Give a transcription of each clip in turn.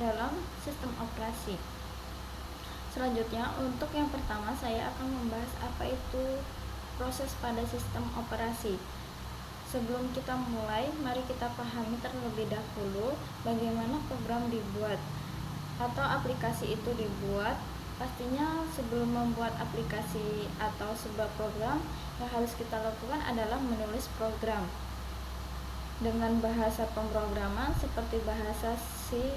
dalam sistem operasi. Selanjutnya, untuk yang pertama saya akan membahas apa itu proses pada sistem operasi. Sebelum kita mulai, mari kita pahami terlebih dahulu bagaimana program dibuat atau aplikasi itu dibuat. Pastinya sebelum membuat aplikasi atau sebuah program, yang harus kita lakukan adalah menulis program dengan bahasa pemrograman seperti bahasa C++,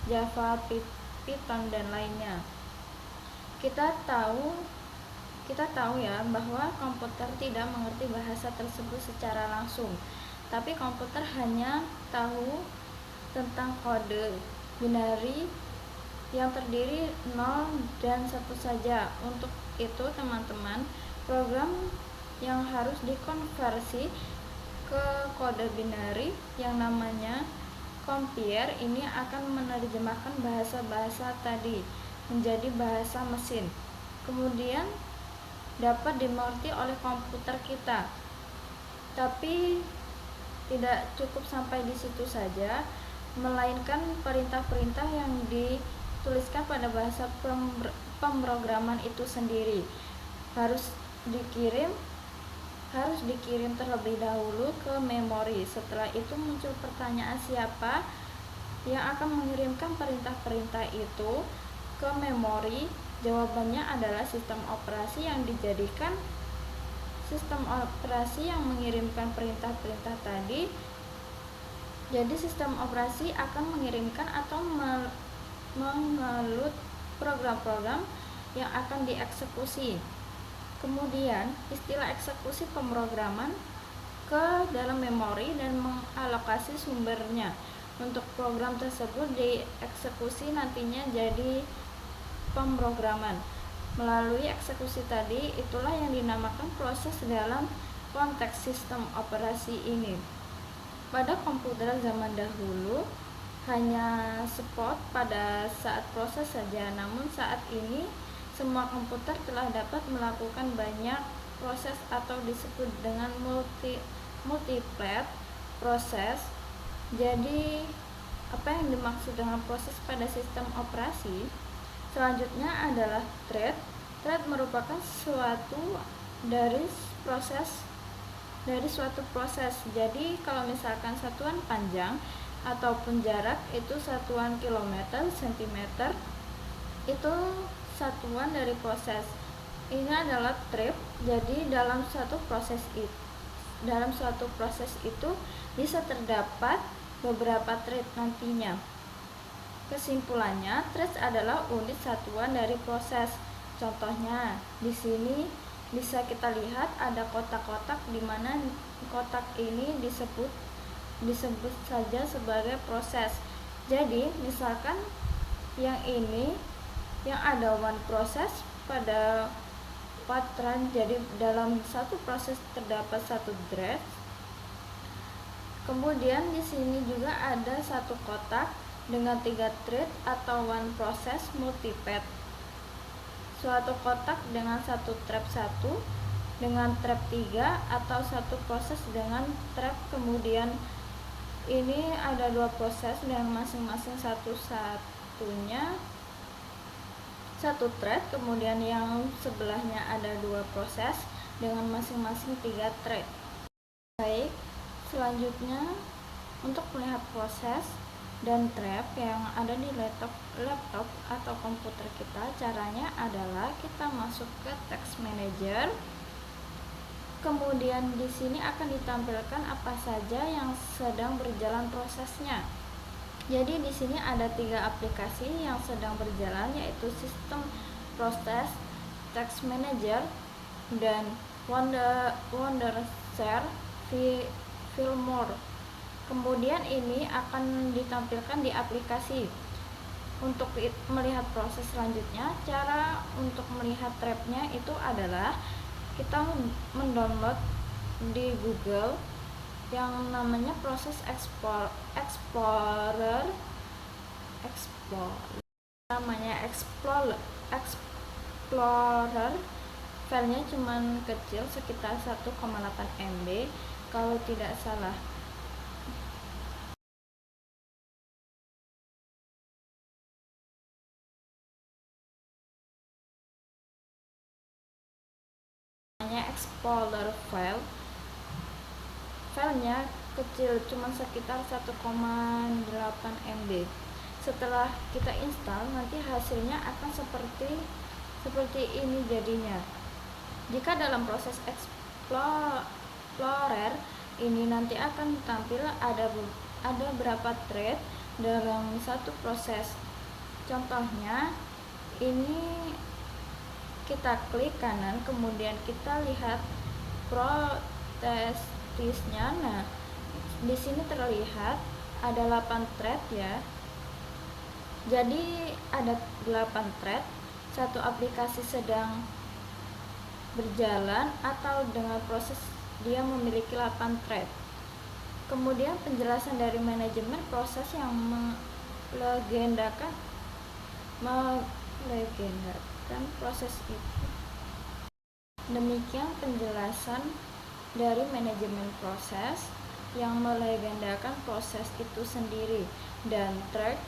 Java, Python, dan lainnya. Kita tahu ya bahwa komputer tidak mengerti bahasa tersebut secara langsung, tapi komputer hanya tahu tentang kode binari yang terdiri 0 dan 1 saja. Untuk itu teman-teman, program yang harus dikonversi ke kode binari yang namanya compare ini akan menerjemahkan bahasa-bahasa tadi menjadi bahasa mesin, kemudian dapat dimengerti oleh komputer kita. Tapi tidak cukup sampai di situ saja, melainkan perintah-perintah yang dituliskan pada bahasa pemrograman itu sendiri harus dikirim terlebih dahulu ke memori. Setelah itu muncul pertanyaan, siapa yang akan mengirimkan perintah-perintah itu ke memori? Jawabannya adalah sistem operasi yang dijadikan sistem operasi yang mengirimkan perintah-perintah tadi. Jadi sistem operasi akan mengirimkan atau mengeload program-program yang akan dieksekusi. Kemudian istilah eksekusi pemrograman ke dalam memori dan mengalokasi sumbernya. Untuk program tersebut dieksekusi nantinya jadi pemrograman. Melalui eksekusi tadi, itulah yang dinamakan proses dalam konteks sistem operasi ini. Pada komputer zaman dahulu hanya spot pada saat proses saja, namun saat ini semua komputer telah dapat melakukan banyak proses atau disebut dengan multithread proses. Jadi apa yang dimaksud dengan proses pada sistem operasi? Selanjutnya adalah thread. Thread merupakan suatu suatu proses. Jadi kalau misalkan satuan panjang ataupun jarak itu satuan kilometer, sentimeter, itu satuan dari proses. Ini adalah thread. Jadi dalam suatu proses itu bisa terdapat beberapa thread nantinya. Kesimpulannya, threads adalah unit satuan dari proses. Contohnya, di sini bisa kita lihat ada kotak-kotak, di mana kotak ini disebut saja sebagai proses. Jadi, misalkan yang ini yang ada one proses pada patron, jadi dalam satu proses terdapat satu thread. Kemudian di sini juga ada satu kotak dengan 3 thread atau one process multithread. Suatu kotak dengan satu thread 1 dengan thread 3 atau satu proses dengan thread, kemudian ini ada 2 proses dengan masing-masing satunya satu thread, kemudian yang sebelahnya ada 2 proses dengan masing-masing 3 thread. Baik, selanjutnya untuk melihat proses dan thread yang ada di laptop atau komputer kita, caranya adalah kita masuk ke text manager. Kemudian di sini akan ditampilkan apa saja yang sedang berjalan prosesnya. Jadi di sini ada 3 aplikasi yang sedang berjalan, yaitu sistem proses, text manager, dan Wondershare Fillmore. Kemudian ini akan ditampilkan di aplikasi. Untuk melihat proses selanjutnya, cara untuk melihat thread-nya itu adalah kita mendownload di Google yang namanya proses Explorer, filenya cuman kecil, sekitar 1,8 MB kalau tidak salah. Explorer filenya kecil, cuma sekitar 1,8 MB. Setelah kita install, nanti hasilnya akan seperti ini jadinya. Jika dalam proses Explorer ini nanti akan tampil ada berapa thread dalam satu proses. Contohnya ini kita klik kanan, kemudian kita lihat prosesnya. Nah, di sini terlihat ada 8 thread ya. Jadi ada 8 thread, satu aplikasi sedang berjalan atau dengan proses dia memiliki 8 thread. Kemudian penjelasan dari manajemen proses yang melegendakan proses itu. Demikian penjelasan dari manajemen proses yang melegendakan proses itu sendiri dan track.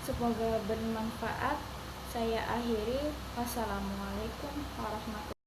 Semoga bermanfaat. Saya akhiri. Wassalamualaikum warahmatullahi wabarakatuh.